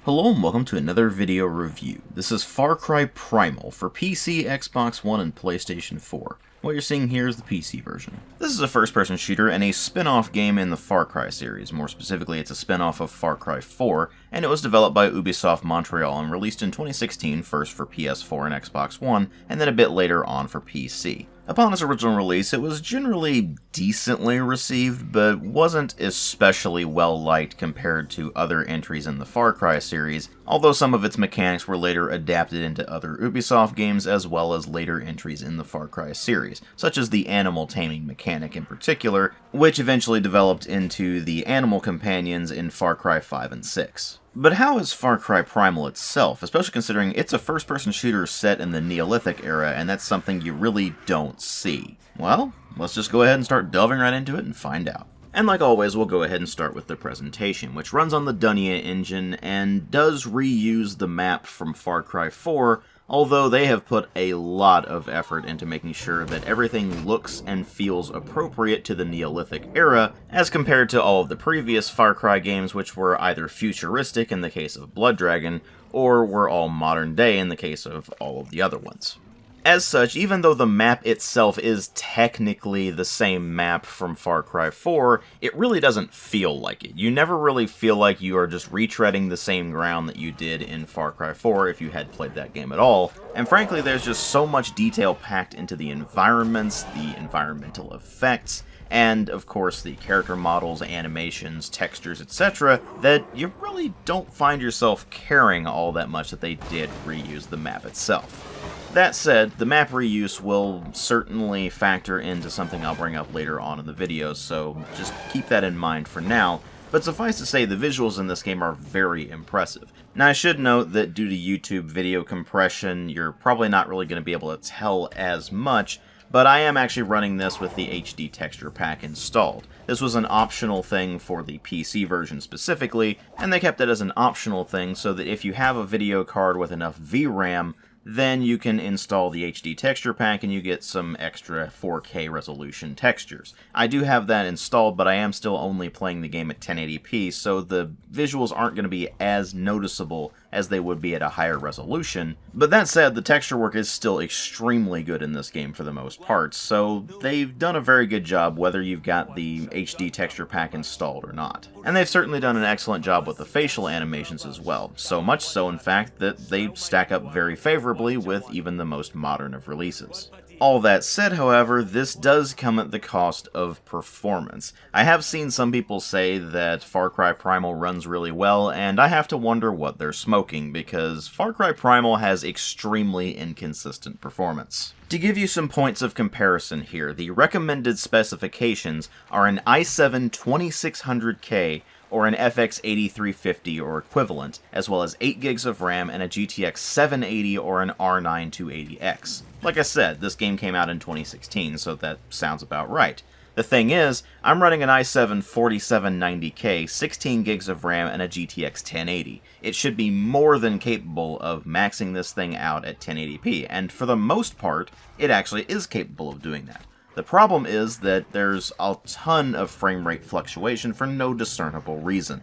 Hello and welcome to another video review. This is Far Cry Primal for PC, Xbox One, and PlayStation 4. What you're seeing here is the PC version. This is a first-person shooter and a spin-off game in the Far Cry series. More specifically, it's a spin-off of Far Cry 4, and it was developed by Ubisoft Montreal and released in 2016, first for PS4 and Xbox One, and then a bit later on for PC. Upon its original release, it was generally decently received, but wasn't especially well-liked compared to other entries in the Far Cry series, although some of its mechanics were later adapted into other Ubisoft games as well as later entries in the Far Cry series, such as the animal taming mechanic in particular, which eventually developed into the animal companions in Far Cry 5 and 6. But how is Far Cry Primal itself, especially considering it's a first-person shooter set in the Neolithic era, and that's something you really don't see? Well, let's just go ahead and start delving right into it and find out. And like always, we'll go ahead and start with the presentation, which runs on the Dunya engine and does reuse the map from Far Cry 4, although they have put a lot of effort into making sure that everything looks and feels appropriate to the Neolithic era, as compared to all of the previous Far Cry games, which were either futuristic in the case of Blood Dragon, or were all modern day in the case of all of the other ones. As such, even though the map itself is technically the same map from Far Cry 4, it really doesn't feel like it. You never really feel like you are just retreading the same ground that you did in Far Cry 4 if you had played that game at all. And frankly, there's just so much detail packed into the environments, the environmental effects, and of course the character models, animations, textures, etc., that you really don't find yourself caring all that much that they did reuse the map itself. That said, the map reuse will certainly factor into something I'll bring up later on in the video, so just keep that in mind for now. But suffice to say, the visuals in this game are very impressive. Now I should note that due to YouTube video compression, you're probably not really going to be able to tell as much, but I am actually running this with the HD texture pack installed. This was an optional thing for the PC version specifically, and they kept it as an optional thing so that if you have a video card with enough VRAM, then you can install the HD texture pack and you get some extra 4K resolution textures. I do have that installed, but I am still only playing the game at 1080p, so the visuals aren't going to be as noticeable as they would be at a higher resolution. But that said, the texture work is still extremely good in this game for the most part, so they've done a very good job whether you've got the HD texture pack installed or not. And they've certainly done an excellent job with the facial animations as well, so much so in fact that they stack up very favorably with even the most modern of releases. All that said, however, this does come at the cost of performance. I have seen some people say that Far Cry Primal runs really well, and I have to wonder what they're smoking, because Far Cry Primal has extremely inconsistent performance. To give you some points of comparison here, the recommended specifications are an i7 2600K or an FX 8350 or equivalent, as well as 8 gigs of RAM and a GTX 780 or an R9 280X. Like I said, this game came out in 2016, so that sounds about right. The thing is, I'm running an i7 4790K, 16 gigs of RAM, and a GTX 1080. It should be more than capable of maxing this thing out at 1080p, and for the most part, it actually is capable of doing that. The problem is that there's a ton of frame rate fluctuation for no discernible reason.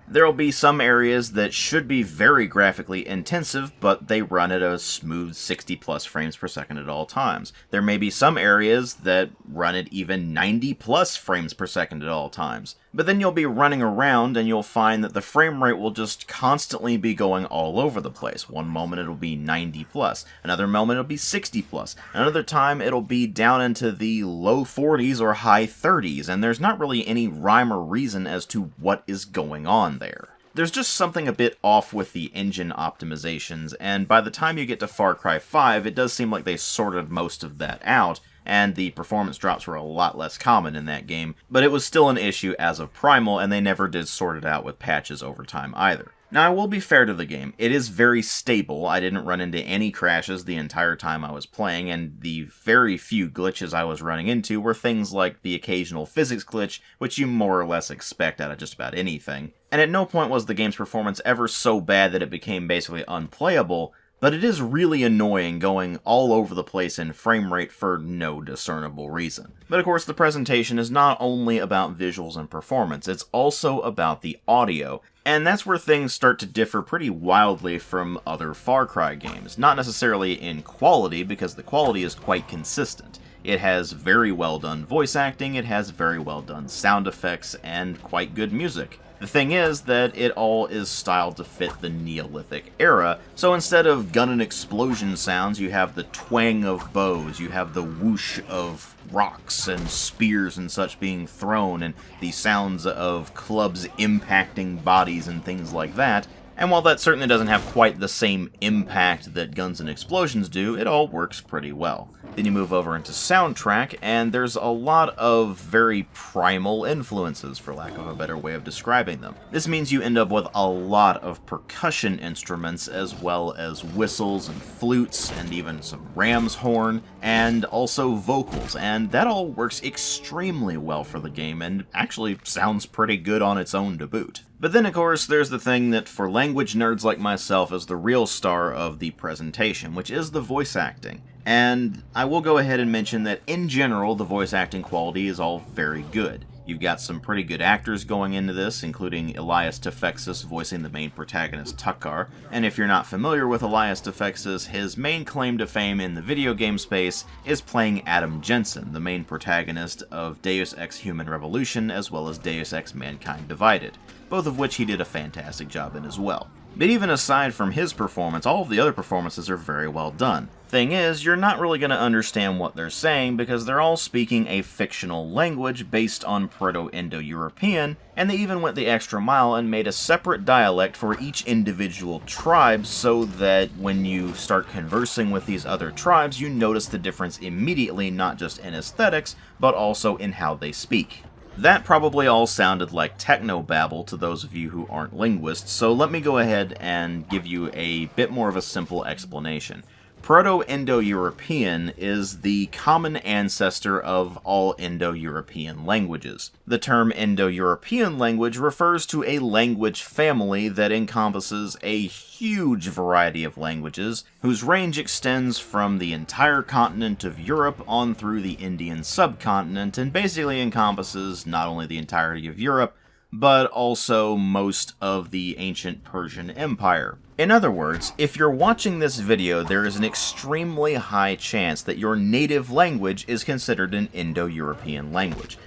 There'll be some areas that should be very graphically intensive, but they run at a smooth 60 plus frames per second at all times. There may be some areas that run at even 90 plus frames per second at all times. But then you'll be running around and you'll find that the frame rate will just constantly be going all over the place. One moment it'll be 90 plus, another moment it'll be 60 plus, another time it'll be down into the low 40s or high 30s, and there's not really any rhyme or reason as to what is going on there. There's just something a bit off with the engine optimizations, and by the time you get to Far Cry 5, it does seem like they sorted most of that out, and the performance drops were a lot less common in that game, but it was still an issue as of Primal, and they never did sort it out with patches over time either. Now, I will be fair to the game. It is very stable. I didn't run into any crashes the entire time I was playing, and the very few glitches I was running into were things like the occasional physics glitch, which you more or less expect out of just about anything. And at no point was the game's performance ever so bad that it became basically unplayable, but it is really annoying going all over the place in frame rate for no discernible reason. But of course, the presentation is not only about visuals and performance, it's also about the audio, and that's where things start to differ pretty wildly from other Far Cry games. Not necessarily in quality, because the quality is quite consistent. It has very well done voice acting, it has very well done sound effects, and quite good music. The thing is that it all is styled to fit the Neolithic era, so instead of gun and explosion sounds, you have the twang of bows, you have the whoosh of rocks and spears and such being thrown, and the sounds of clubs impacting bodies and things like that. And while that certainly doesn't have quite the same impact that guns and explosions do, it all works pretty well. Then you move over into soundtrack, and there's a lot of very primal influences, for lack of a better way of describing them. This means you end up with a lot of percussion instruments, as well as whistles and flutes, and even some ram's horn, and also vocals, and that all works extremely well for the game, and actually sounds pretty good on its own to boot. But then, of course, there's the thing that for language nerds like myself is the real star of the presentation, which is the voice acting. And I will go ahead and mention that in general, the voice acting quality is all very good. You've got some pretty good actors going into this, including Elias Tefexis voicing the main protagonist Tukkar. And if you're not familiar with Elias Tefexis, his main claim to fame in the video game space is playing Adam Jensen, the main protagonist of Deus Ex Human Revolution, as well as Deus Ex Mankind Divided, both of which he did a fantastic job in as well. But even aside from his performance, all of the other performances are very well done. Thing is, you're not really going to understand what they're saying because they're all speaking a fictional language based on Proto-Indo-European, and they even went the extra mile and made a separate dialect for each individual tribe so that when you start conversing with these other tribes, you notice the difference immediately, not just in aesthetics, but also in how they speak. That probably all sounded like technobabble to those of you who aren't linguists, so let me go ahead and give you a bit more of a simple explanation. Proto-Indo-European is the common ancestor of all Indo-European languages. The term Indo-European language refers to a language family that encompasses a huge variety of languages, whose range extends from the entire continent of Europe on through the Indian subcontinent, and basically encompasses not only the entirety of Europe, but also most of the ancient Persian Empire. In other words, if you're watching this video, there is an extremely high chance that your native language is considered an Indo-European language.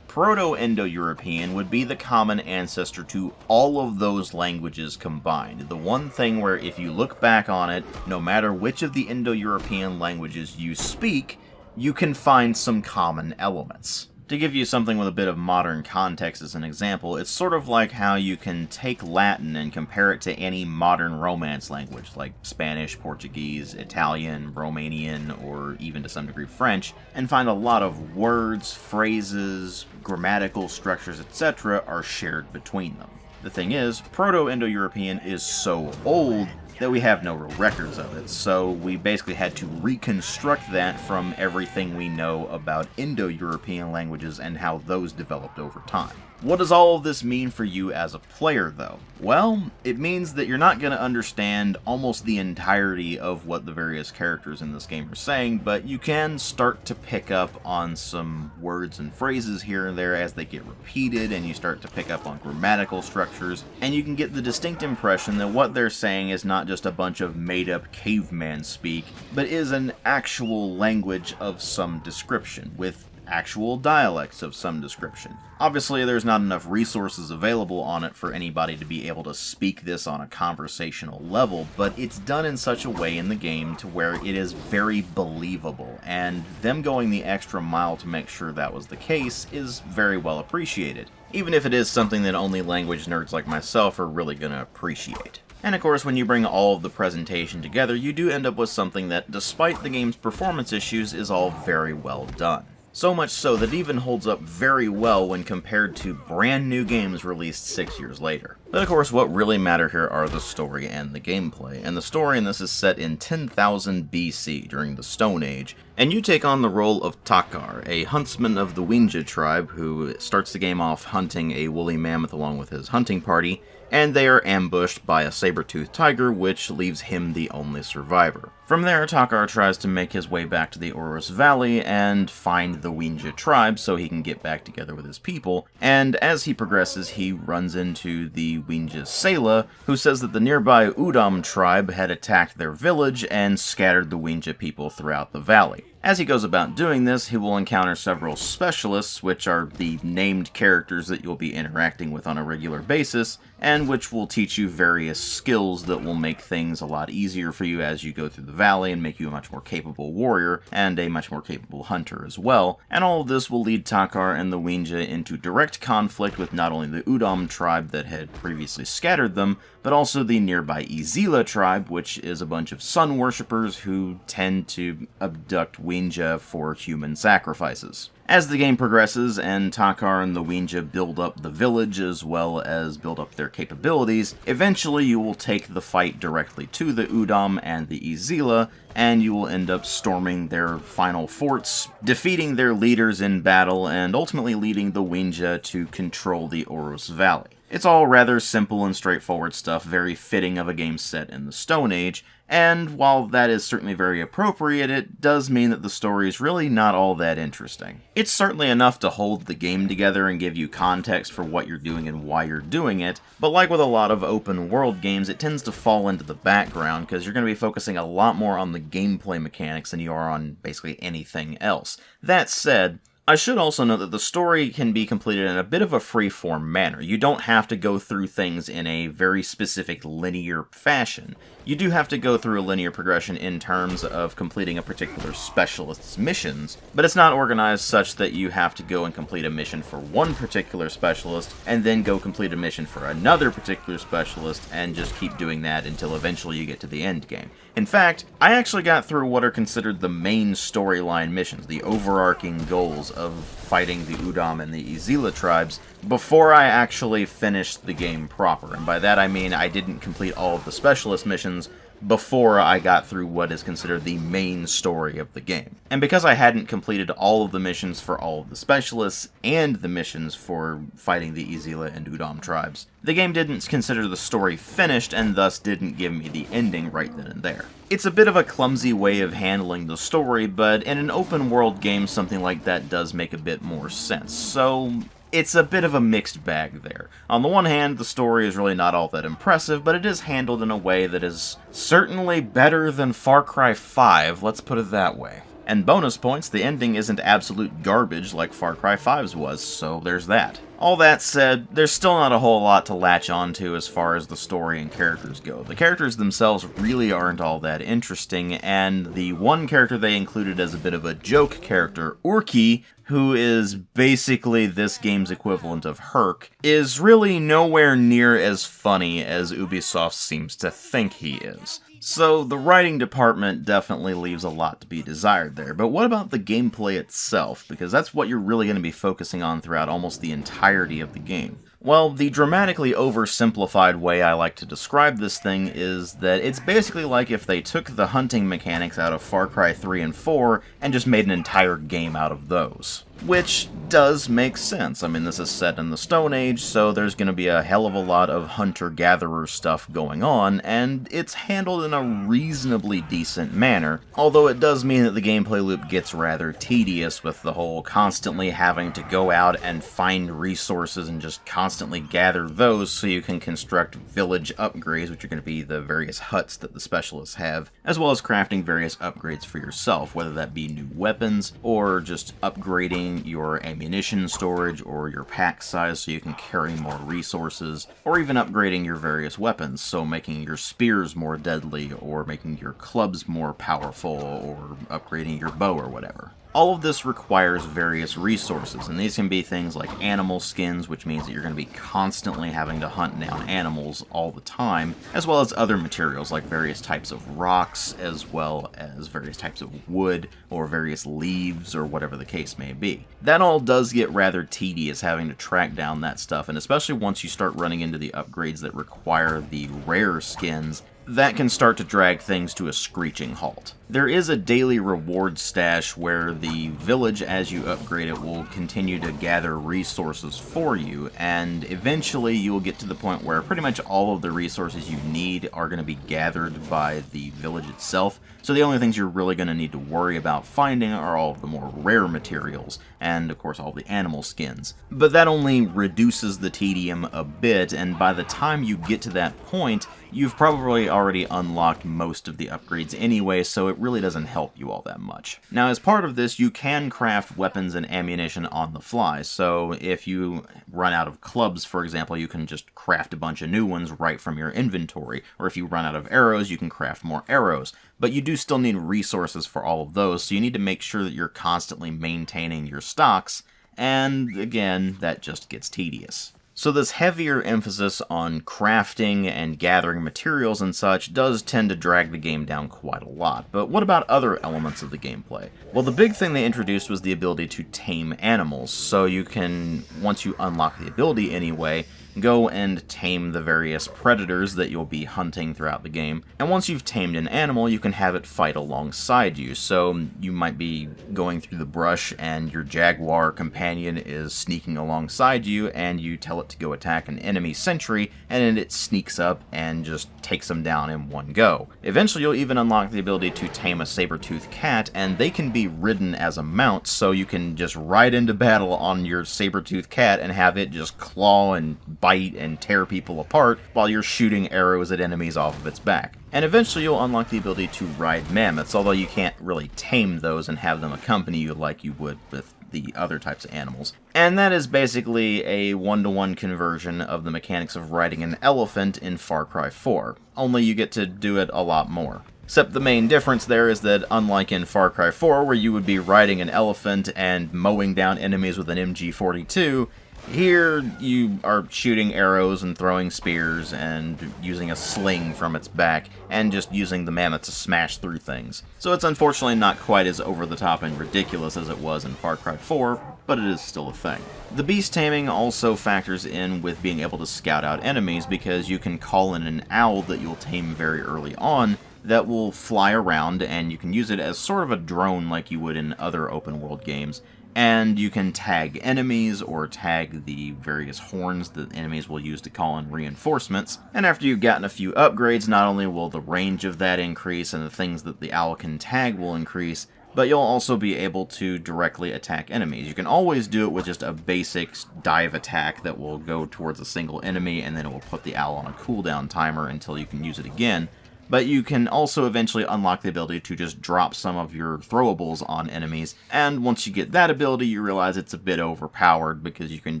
Proto-Indo-European would be the common ancestor to all of those languages combined. The one thing where if you look back on it, no matter which of the Indo-European languages you speak, you can find some common elements. To give you something with a bit of modern context as an example, it's sort of like how you can take Latin and compare it to any modern Romance language, like Spanish, Portuguese, Italian, Romanian, or even to some degree French, and find a lot of words, phrases, grammatical structures, etc. are shared between them. The thing is, Proto-Indo-European is so old that we have no real records of it, so we basically had to reconstruct that from everything we know about Indo-European languages and how those developed over time. What does all of this mean for you as a player, though? Well, it means that you're not going to understand almost the entirety of what the various characters in this game are saying, but you can start to pick up on some words and phrases here and there as they get repeated, and you start to pick up on grammatical structures, and you can get the distinct impression that what they're saying is not just a bunch of made-up caveman speak, but is an actual language of some description, with actual dialects of some description. Obviously, there's not enough resources available on it for anybody to be able to speak this on a conversational level, but it's done in such a way in the game to where it is very believable, and them going the extra mile to make sure that was the case is very well appreciated, even if it is something that only language nerds like myself are really going to appreciate. And of course, when you bring all of the presentation together, you do end up with something that, despite the game's performance issues, is all very well done. So much so that it even holds up very well when compared to brand new games released 6 years later. But of course, what really matter here are the story and the gameplay, and the story in this is set in 10,000 BC during the Stone Age, and you take on the role of Tukkar, a huntsman of the Winja tribe who starts the game off hunting a woolly mammoth along with his hunting party, and they are ambushed by a saber-toothed tiger, which leaves him the only survivor. From there, Takar tries to make his way back to the Oros Valley and find the Wenja tribe so he can get back together with his people, and as he progresses, he runs into the Wenja Sela, who says that the nearby Udam tribe had attacked their village and scattered the Wenja people throughout the valley. As he goes about doing this, he will encounter several specialists, which are the named characters that you'll be interacting with on a regular basis, and which will teach you various skills that will make things a lot easier for you as you go through the valley and make you a much more capable warrior and a much more capable hunter as well. And all of this will lead Takar and the Wenja into direct conflict with not only the Udam tribe that had previously scattered them, but also the nearby Izila tribe, which is a bunch of sun worshippers who tend to abduct Wenja for human sacrifices. As the game progresses and Takar and the Wenja build up the village as well as build up their capabilities, eventually you will take the fight directly to the Udam and the Izila, and you will end up storming their final forts, defeating their leaders in battle, and ultimately leading the Wenja to control the Oros Valley. It's all rather simple and straightforward stuff, very fitting of a game set in the Stone Age, and while that is certainly very appropriate, it does mean that the story is really not all that interesting. It's certainly enough to hold the game together and give you context for what you're doing and why you're doing it, but like with a lot of open world games, it tends to fall into the background because you're going to be focusing a lot more on the gameplay mechanics than you are on basically anything else. That said, I should also note that the story can be completed in a bit of a free-form manner. You don't have to go through things in a very specific linear fashion. You do have to go through a linear progression in terms of completing a particular specialist's missions, but it's not organized such that you have to go and complete a mission for one particular specialist, and then go complete a mission for another particular specialist, and just keep doing that until eventually you get to the end game. In fact, I actually got through what are considered the main storyline missions, the overarching goals of fighting the Udam and the Izila tribes, before I actually finished the game proper. And by that I mean I didn't complete all of the specialist missions before I got through what is considered the main story of the game. And because I hadn't completed all of the missions for all of the specialists and the missions for fighting the Izila and Udam tribes, the game didn't consider the story finished and thus didn't give me the ending right then and there. It's a bit of a clumsy way of handling the story, but in an open world game something like that does make a bit more sense. So it's a bit of a mixed bag there. On the one hand, the story is really not all that impressive, but it is handled in a way that is certainly better than Far Cry 5, let's put it that way. And bonus points, the ending isn't absolute garbage like Far Cry 5's was, so there's that. All that said, there's still not a whole lot to latch onto as far as the story and characters go. The characters themselves really aren't all that interesting, and the one character they included as a bit of a joke character, Urki, who is basically this game's equivalent of Herc, is really nowhere near as funny as Ubisoft seems to think he is. So the writing department definitely leaves a lot to be desired there, but what about the gameplay itself? Because that's what you're really going to be focusing on throughout almost the entirety of the game. Well, the dramatically oversimplified way I like to describe this thing is that it's basically like if they took the hunting mechanics out of Far Cry 3 and 4 and just made an entire game out of those. Which does make sense. I mean, this is set in the Stone Age, so there's going to be a hell of a lot of hunter-gatherer stuff going on, and it's handled in a reasonably decent manner, although it does mean that the gameplay loop gets rather tedious with the whole constantly having to go out and find resources and just constantly gather those so you can construct village upgrades, which are going to be the various huts that the specialists have, as well as crafting various upgrades for yourself, whether that be new weapons or just upgrading your ammunition storage or your pack size so you can carry more resources, or even upgrading your various weapons, so making your spears more deadly, or making your clubs more powerful, or upgrading your bow or whatever. All of this requires various resources, and these can be things like animal skins, which means that you're going to be constantly having to hunt down animals all the time, as well as other materials like various types of rocks, as well as various types of wood, or various leaves, or whatever the case may be. That all does get rather tedious having to track down that stuff, and especially once you start running into the upgrades that require the rare skins, that can start to drag things to a screeching halt. There is a daily reward stash where the village, as you upgrade it, will continue to gather resources for you, and eventually you'll get to the point where pretty much all of the resources you need are going to be gathered by the village itself, so the only things you're really going to need to worry about finding are all of the more rare materials, and of course all the animal skins. But that only reduces the tedium a bit, and by the time you get to that point, you've probably already unlocked most of the upgrades anyway, so it really doesn't help you all that much. Now, as part of this, you can craft weapons and ammunition on the fly, so if you run out of clubs, for example, you can just craft a bunch of new ones right from your inventory, or if you run out of arrows, you can craft more arrows. But you do still need resources for all of those, so you need to make sure that you're constantly maintaining your stocks, and again, that just gets tedious. So this heavier emphasis on crafting and gathering materials and such does tend to drag the game down quite a lot. But what about other elements of the gameplay? Well, the big thing they introduced was the ability to tame animals, so you can, once you unlock the ability anyway, go and tame the various predators that you'll be hunting throughout the game. And once you've tamed an animal, you can have it fight alongside you. So you might be going through the brush and your jaguar companion is sneaking alongside you, and you tell it to go attack an enemy sentry, and then it sneaks up and just takes them down in one go. Eventually you'll even unlock the ability to tame a saber-toothed cat, and they can be ridden as a mount, so you can just ride into battle on your saber-toothed cat and have it just claw and bite and tear people apart while you're shooting arrows at enemies off of its back. And eventually you'll unlock the ability to ride mammoths, although you can't really tame those and have them accompany you like you would with the other types of animals. And that is basically a one-to-one conversion of the mechanics of riding an elephant in Far Cry 4, only you get to do it a lot more. Except the main difference there is that, unlike in Far Cry 4, where you would be riding an elephant and mowing down enemies with an MG42, here you are shooting arrows and throwing spears and using a sling from its back and just using the mammoth to smash through things. So it's unfortunately not quite as over-the-top and ridiculous as it was in Far Cry 4, but it is still a thing. The beast taming also factors in with being able to scout out enemies, because you can call in an owl that you'll tame very early on that will fly around, and you can use it as sort of a drone like you would in other open-world games. And you can tag enemies or tag the various horns that enemies will use to call in reinforcements. And after you've gotten a few upgrades, not only will the range of that increase and the things that the owl can tag will increase, but you'll also be able to directly attack enemies. You can always do it with just a basic dive attack that will go towards a single enemy, and then it will put the owl on a cooldown timer until you can use it again. But you can also eventually unlock the ability to just drop some of your throwables on enemies, and once you get that ability, you realize it's a bit overpowered, because you can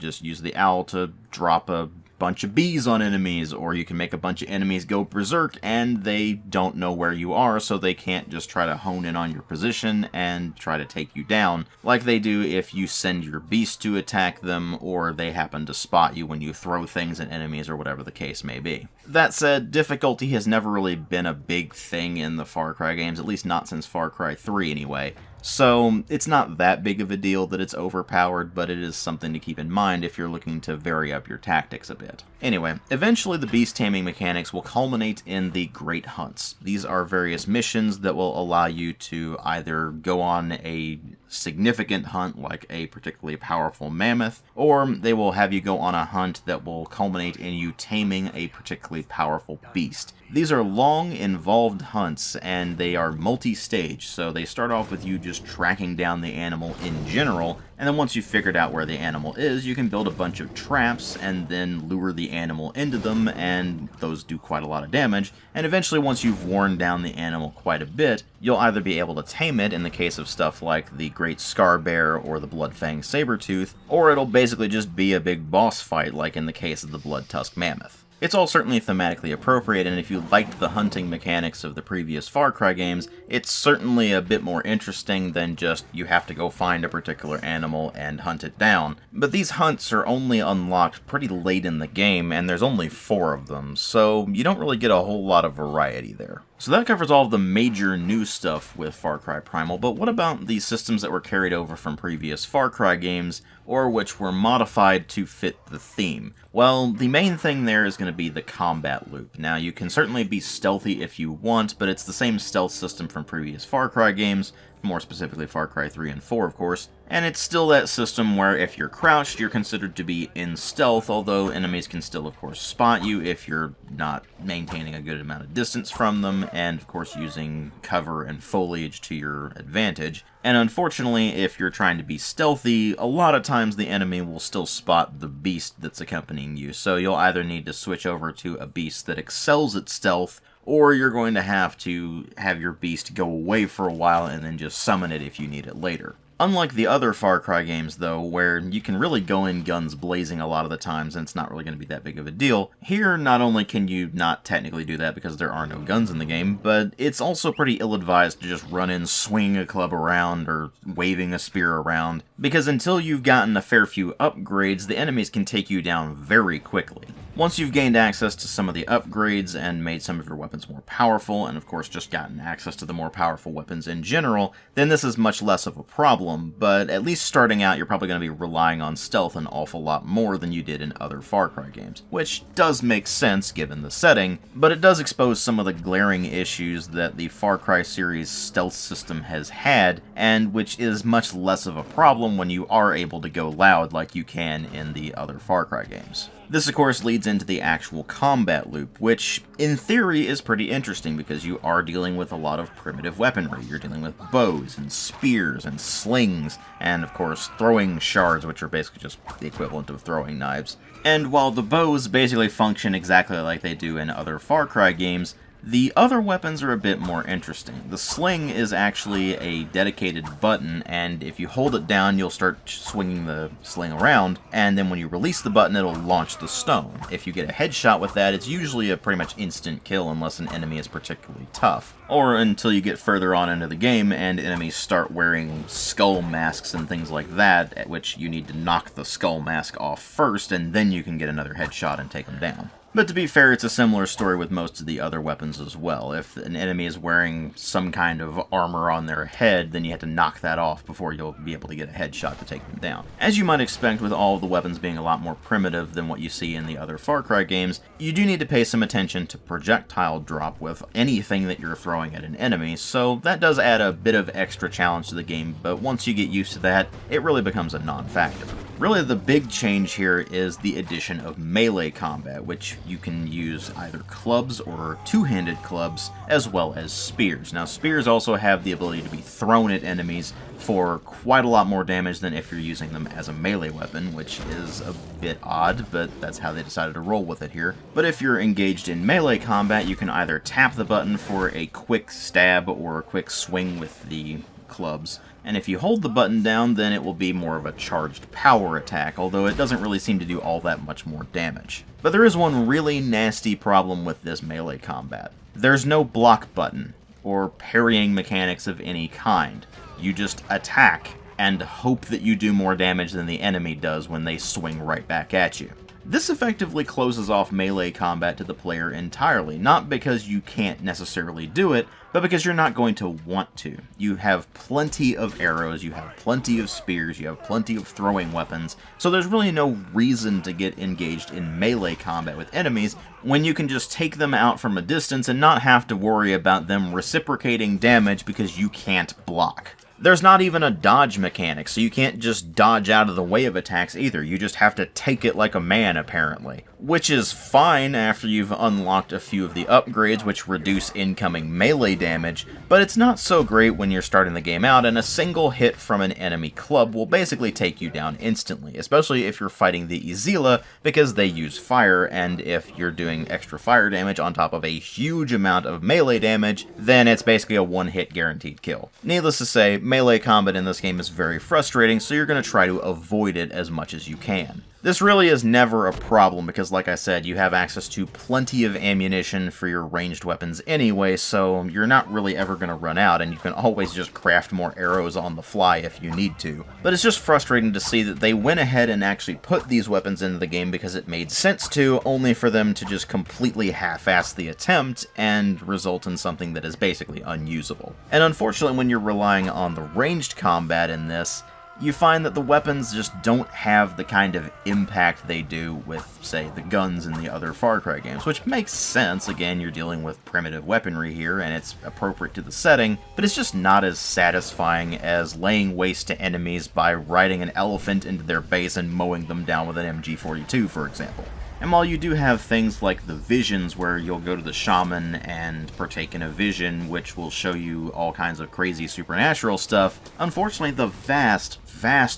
just use the owl to drop a bunch of bees on enemies, or you can make a bunch of enemies go berserk and they don't know where you are, so they can't just try to hone in on your position and try to take you down, like they do if you send your beast to attack them, or they happen to spot you when you throw things at enemies, or whatever the case may be. That said, difficulty has never really been a big thing in the Far Cry games, at least not since Far Cry 3 anyway. So it's not that big of a deal that it's overpowered, but it is something to keep in mind if you're looking to vary up your tactics a bit. Anyway, eventually the beast taming mechanics will culminate in the Great Hunts. These are various missions that will allow you to either go on a significant hunt like a particularly powerful mammoth, or they will have you go on a hunt that will culminate in you taming a particularly powerful beast. These are long, involved hunts, and they are multi-stage, so they start off with you just tracking down the animal in general, and then once you've figured out where the animal is, you can build a bunch of traps and then lure the animal into them, and those do quite a lot of damage, and eventually once you've worn down the animal quite a bit, you'll either be able to tame it in the case of stuff like the Great Scar Bear or the Bloodfang Sabertooth, or it'll basically just be a big boss fight like in the case of the Blood Tusk Mammoth. It's all certainly thematically appropriate, and if you liked the hunting mechanics of the previous Far Cry games, it's certainly a bit more interesting than just you have to go find a particular animal and hunt it down. But these hunts are only unlocked pretty late in the game, and there's only 4 of them, so you don't really get a whole lot of variety there. So that covers all of the major new stuff with Far Cry Primal, but what about the systems that were carried over from previous Far Cry games, or which were modified to fit the theme? Well, the main thing there is going going to be the combat loop. Now, you can certainly be stealthy if you want, but it's the same stealth system from previous Far Cry games, more specifically Far Cry 3 and 4, of course. And it's still that system where if you're crouched, you're considered to be in stealth, although enemies can still, of course, spot you if you're not maintaining a good amount of distance from them, and, of course, using cover and foliage to your advantage. And unfortunately, if you're trying to be stealthy, a lot of times the enemy will still spot the beast that's accompanying you, so you'll either need to switch over to a beast that excels at stealth, or you're going to have your beast go away for a while and then just summon it if you need it later. Unlike the other Far Cry games, though, where you can really go in guns blazing a lot of the times and it's not really going to be that big of a deal, here not only can you not technically do that because there are no guns in the game, but it's also pretty ill-advised to just run in swinging a club around or waving a spear around, because until you've gotten a fair few upgrades, the enemies can take you down very quickly. Once you've gained access to some of the upgrades and made some of your weapons more powerful, and of course just gotten access to the more powerful weapons in general, then this is much less of a problem, but at least starting out you're probably going to be relying on stealth an awful lot more than you did in other Far Cry games, which does make sense given the setting, but it does expose some of the glaring issues that the Far Cry series stealth system has had, and which is much less of a problem when you are able to go loud like you can in the other Far Cry games. This, of course, leads into the actual combat loop, which, in theory, is pretty interesting because you are dealing with a lot of primitive weaponry. You're dealing with bows and spears and slings, and, of course, throwing shards, which are basically just the equivalent of throwing knives. And while the bows basically function exactly like they do in other Far Cry games, the other weapons are a bit more interesting. The sling is actually a dedicated button, and if you hold it down, you'll start swinging the sling around, and then when you release the button, it'll launch the stone. If you get a headshot with that, it's usually a pretty much instant kill unless an enemy is particularly tough. Or until you get further on into the game and enemies start wearing skull masks and things like that, at which you need to knock the skull mask off first, and then you can get another headshot and take them down. But to be fair, it's a similar story with most of the other weapons as well. If an enemy is wearing some kind of armor on their head, then you have to knock that off before you'll be able to get a headshot to take them down. As you might expect with all of the weapons being a lot more primitive than what you see in the other Far Cry games, you do need to pay some attention to projectile drop with anything that you're throwing at an enemy, so that does add a bit of extra challenge to the game, but once you get used to that, it really becomes a non-factor. Really, the big change here is the addition of melee combat, which you can use either clubs or two-handed clubs, as well as spears. Now, spears also have the ability to be thrown at enemies for quite a lot more damage than if you're using them as a melee weapon, which is a bit odd, but that's how they decided to roll with it here. But if you're engaged in melee combat, you can either tap the button for a quick stab or a quick swing with the clubs, and if you hold the button down, then it will be more of a charged power attack, although it doesn't really seem to do all that much more damage. But there is one really nasty problem with this melee combat. There's no block button, or parrying mechanics of any kind. You just attack, and hope that you do more damage than the enemy does when they swing right back at you. This effectively closes off melee combat to the player entirely, not because you can't necessarily do it, but because you're not going to want to. You have plenty of arrows, you have plenty of spears, you have plenty of throwing weapons, so there's really no reason to get engaged in melee combat with enemies when you can just take them out from a distance and not have to worry about them reciprocating damage because you can't block. There's not even a dodge mechanic, so you can't just dodge out of the way of attacks either. You just have to take it like a man, apparently. Which is fine after you've unlocked a few of the upgrades, which reduce incoming melee damage, but it's not so great when you're starting the game out, and a single hit from an enemy club will basically take you down instantly, especially if you're fighting the Izila, because they use fire, and if you're doing extra fire damage on top of a huge amount of melee damage, then it's basically a one-hit guaranteed kill. Needless to say, melee combat in this game is very frustrating, so you're going to try to avoid it as much as you can. This really is never a problem because, like I said, you have access to plenty of ammunition for your ranged weapons anyway, so you're not really ever going to run out, and you can always just craft more arrows on the fly if you need to. But it's just frustrating to see that they went ahead and actually put these weapons into the game because it made sense to, only for them to just completely half-ass the attempt and result in something that is basically unusable. And unfortunately, when you're relying on the ranged combat in this, you find that the weapons just don't have the kind of impact they do with, say, the guns in the other Far Cry games, which makes sense. Again, you're dealing with primitive weaponry here, and it's appropriate to the setting, but it's just not as satisfying as laying waste to enemies by riding an elephant into their base and mowing them down with an MG42, for example. And while you do have things like the visions where you'll go to the shaman and partake in a vision which will show you all kinds of crazy supernatural stuff, unfortunately the vast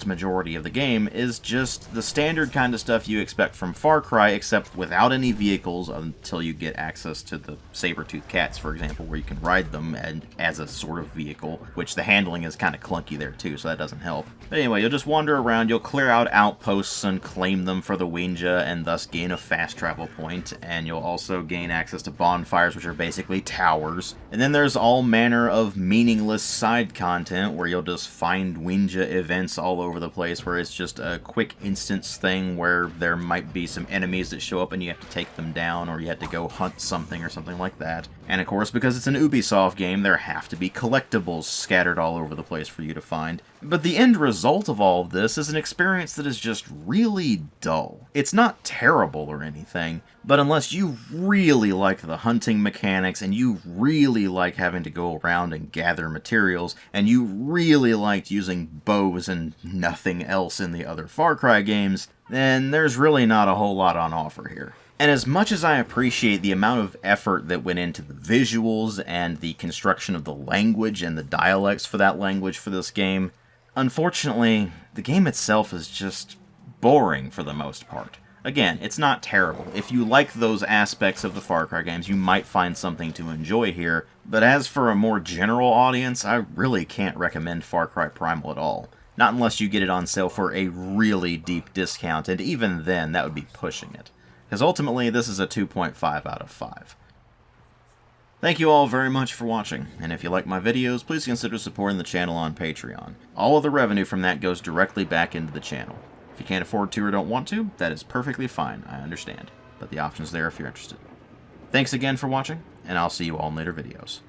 majority of the game is just the standard kind of stuff you expect from Far Cry, except without any vehicles until you get access to the saber-toothed cats, for example, where you can ride them as a sort of vehicle, which the handling is kind of clunky there too, so that doesn't help. But anyway, you'll just wander around, you'll clear out outposts and claim them for the Winja, and thus gain a fast travel point, and you'll also gain access to bonfires, which are basically towers. And then there's all manner of meaningless side content where you'll just find Winja events all over the place, where it's just a quick instance thing where there might be some enemies that show up and you have to take them down, or you have to go hunt something or something like that. And of course, because it's an Ubisoft game, there have to be collectibles scattered all over the place for you to find. But the end result of all of this is an experience that is just really dull. It's not terrible or anything, but unless you really like the hunting mechanics, and you really like having to go around and gather materials, and you really liked using bows and nothing else in the other Far Cry games, then there's really not a whole lot on offer here. And as much as I appreciate the amount of effort that went into the visuals and the construction of the language and the dialects for that language for this game, unfortunately, the game itself is just boring for the most part. Again, it's not terrible. If you like those aspects of the Far Cry games, you might find something to enjoy here, but as for a more general audience, I really can't recommend Far Cry Primal at all. Not unless you get it on sale for a really deep discount, and even then, that would be pushing it. Because ultimately, this is a 2.5 out of 5. Thank you all very much for watching, and if you like my videos, please consider supporting the channel on Patreon. All of the revenue from that goes directly back into the channel. If you can't afford to or don't want to, that is perfectly fine, I understand. But the option's there if you're interested. Thanks again for watching, and I'll see you all in later videos.